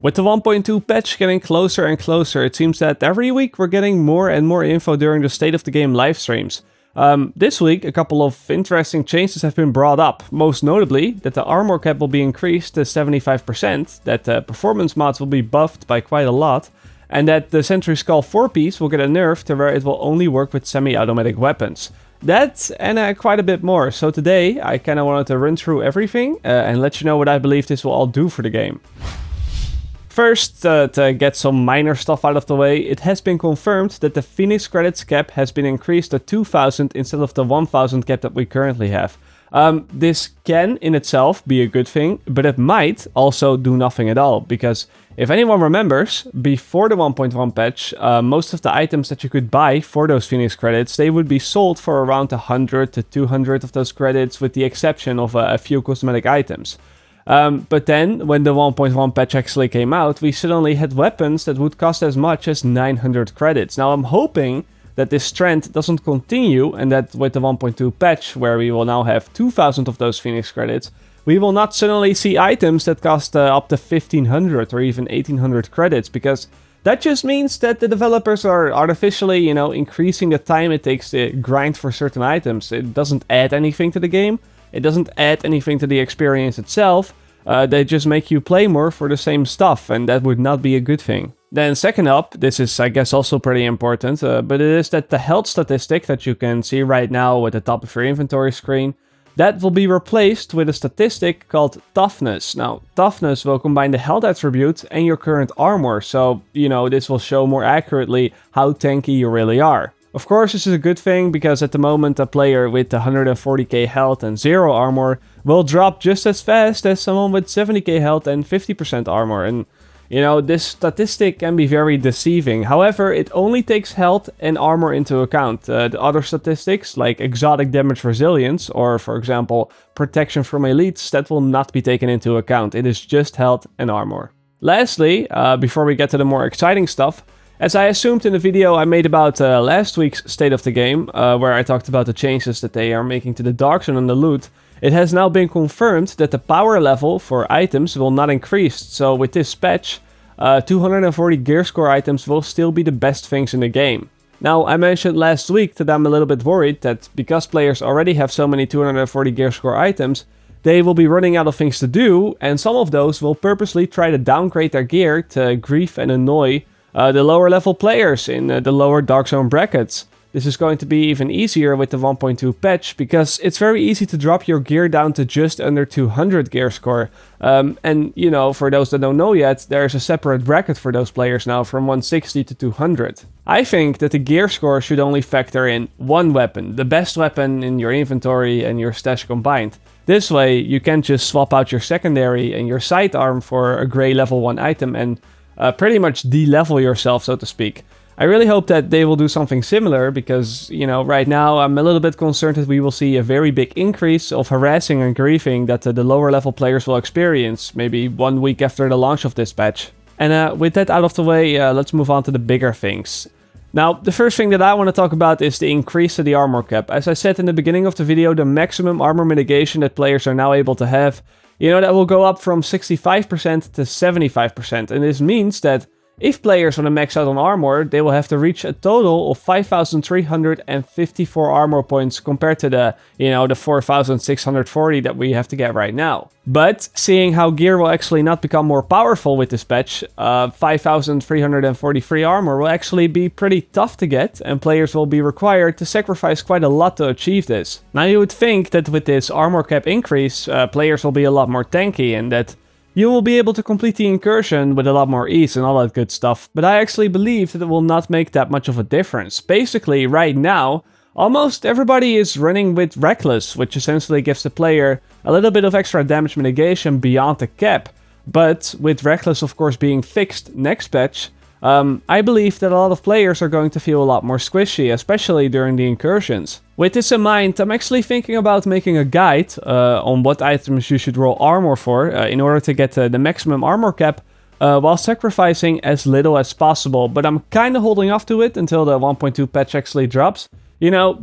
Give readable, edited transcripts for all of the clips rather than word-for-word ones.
With the 1.2 patch getting closer and closer, it seems that every week we're getting more and more info during the State of the Game live streams. This week, a couple of interesting changes have been brought up, most notably that the armor cap will be increased to 75%, that the performance mods will be buffed by quite a lot, and that the Sentry Skull 4-piece will get a nerf to where it will only work with semi-automatic weapons. That and quite a bit more, so today I kinda wanted to run through everything and let you know what I believe this will all do for the game. First, to get some minor stuff out of the way, it has been confirmed that the Phoenix credits cap has been increased to 2,000 instead of the 1,000 cap that we currently have. This can in itself be a good thing, but it might also do nothing at all, because if anyone remembers, before the 1.1 patch, most of the items that you could buy for those Phoenix credits, they would be sold for around 100 to 200 of those credits, with the exception of a few cosmetic items. But then, when the 1.1 patch actually came out, we suddenly had weapons that would cost as much as 900 credits. Now, I'm hoping that this trend doesn't continue, and that with the 1.2 patch, where we will now have 2,000 of those Phoenix credits, we will not suddenly see items that cost up to 1,500 or even 1,800 credits, because that just means that the developers are artificially, increasing the time it takes to grind for certain items. It doesn't add anything to the game. It doesn't add anything to the experience itself. They just make you play more for the same stuff, and that would not be a good thing. Then second up, this is I guess also pretty important, but it is that the health statistic that you can see right now at the top of your inventory screen, that will be replaced with a statistic called Toughness. Now, Toughness will combine the health attribute and your current armor, so, this will show more accurately how tanky you really are. Of course, this is a good thing, because at the moment a player with 140k health and 0 armor will drop just as fast as someone with 70k health and 50% armor, and this statistic can be very deceiving. However, it only takes health and armor into account. The other statistics, like exotic damage resilience, or for example, protection from elites, that will not be taken into account. It is just health and armor. Lastly, before we get to the more exciting stuff, as I assumed in the video I made about last week's State of the Game, where I talked about the changes that they are making to the Dark Zone and the loot, it has now been confirmed that the power level for items will not increase. So with this patch, 240 gear score items will still be the best things in the game. Now, I mentioned last week that I'm a little bit worried that because players already have so many 240 gear score items, they will be running out of things to do, and some of those will purposely try to downgrade their gear to grief and annoy the lower level players in the lower Dark Zone brackets. This is going to be even easier with the 1.2 patch, because it's very easy to drop your gear down to just under 200 gear score. And for those that don't know yet, there's a separate bracket for those players now from 160 to 200. I think that the gear score should only factor in one weapon, the best weapon in your inventory and your stash combined. This way, you can just swap out your secondary and your sidearm for a gray level 1 item and pretty much de-level yourself, so to speak. I really hope that they will do something similar, because, right now I'm a little bit concerned that we will see a very big increase of harassing and griefing that the lower level players will experience, maybe 1 week after the launch of this patch. And with that out of the way, let's move on to the bigger things. Now, the first thing that I want to talk about is the increase to the armor cap. As I said in the beginning of the video, the maximum armor mitigation that players are now able to have, that will go up from 65% to 75%, and this means that if players want to max out on armor, they will have to reach a total of 5,354 armor points compared to the 4,640 that we have to get right now. But seeing how gear will actually not become more powerful with this patch, 5,343 armor will actually be pretty tough to get, and players will be required to sacrifice quite a lot to achieve this. Now, you would think that with this armor cap increase, players will be a lot more tanky, and that you will be able to complete the incursion with a lot more ease and all that good stuff, but I actually believe that it will not make that much of a difference. Basically, right now, almost everybody is running with Reckless, which essentially gives the player a little bit of extra damage mitigation beyond the cap. But with Reckless, of course, being fixed next patch, I believe that a lot of players are going to feel a lot more squishy, especially during the incursions. With this in mind, I'm actually thinking about making a guide on what items you should roll armor for in order to get the maximum armor cap while sacrificing as little as possible. But I'm kind of holding off to it until the 1.2 patch actually drops,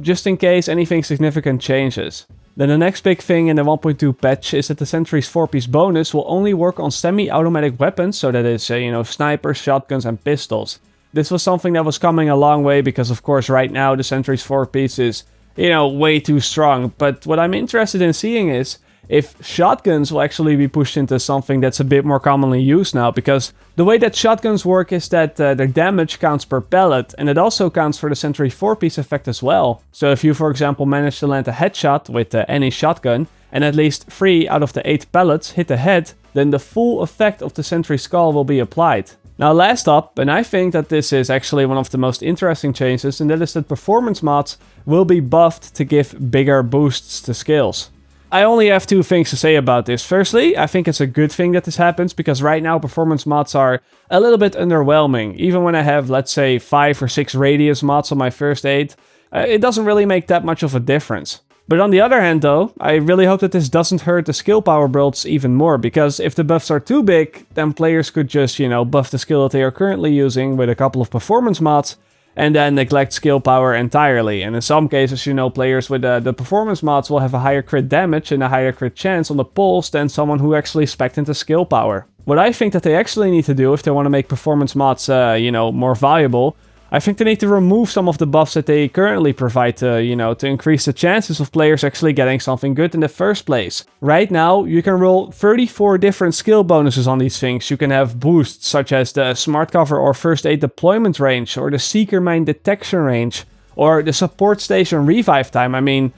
just in case anything significant changes. Then the next big thing in the 1.2 patch is that the Sentry's 4-piece bonus will only work on semi-automatic weapons, so that is, snipers, shotguns and pistols. This was something that was coming a long way because, of course, right now the Sentry's 4-piece is, way too strong. But what I'm interested in seeing is if shotguns will actually be pushed into something that's a bit more commonly used now, because the way that shotguns work is that their damage counts per pellet, and it also counts for the Sentry 4-piece effect as well. So if you, for example, manage to land a headshot with any shotgun, and at least 3 out of the 8 pellets hit the head, then the full effect of the Sentry skull will be applied. Now last up, and I think that this is actually one of the most interesting changes, and that is that performance mods will be buffed to give bigger boosts to skills. I only have 2 things to say about this. Firstly, I think it's a good thing that this happens, because right now performance mods are a little bit underwhelming. Even when I have, let's say, 5 or 6 radius mods on my first aid, it doesn't really make that much of a difference. But on the other hand though, I really hope that this doesn't hurt the skill power builds even more, because if the buffs are too big, then players could just, buff the skill that they are currently using with a couple of performance mods, and then neglect skill power entirely. And in some cases, players with the performance mods will have a higher crit damage and a higher crit chance on the pulse than someone who actually spec'd into skill power. What I think that they actually need to do if they want to make performance mods, more valuable, I think they need to remove some of the buffs that they currently provide to increase the chances of players actually getting something good in the first place. Right now, you can roll 34 different skill bonuses on these things. You can have boosts such as the Smart Cover or First Aid deployment range, or the Seeker Mine detection range, or the Support Station revive time. I mean,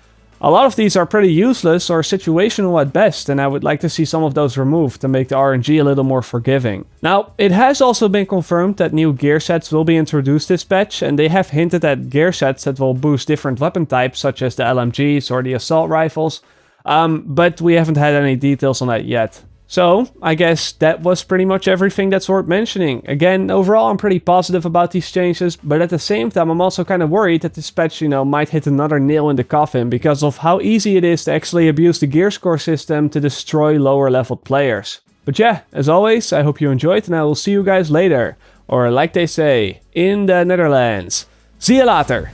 a lot of these are pretty useless or situational at best, and I would like to see some of those removed to make the RNG a little more forgiving. Now, it has also been confirmed that new gear sets will be introduced this patch, and they have hinted at gear sets that will boost different weapon types, such as the LMGs or the assault rifles, but we haven't had any details on that yet. So, I guess that was pretty much everything that's worth mentioning. Again, overall I'm pretty positive about these changes, but at the same time I'm also kind of worried that this patch, might hit another nail in the coffin because of how easy it is to actually abuse the gear score system to destroy lower leveled players. But yeah, as always, I hope you enjoyed, and I will see you guys later. Or like they say, in the Netherlands. See you later!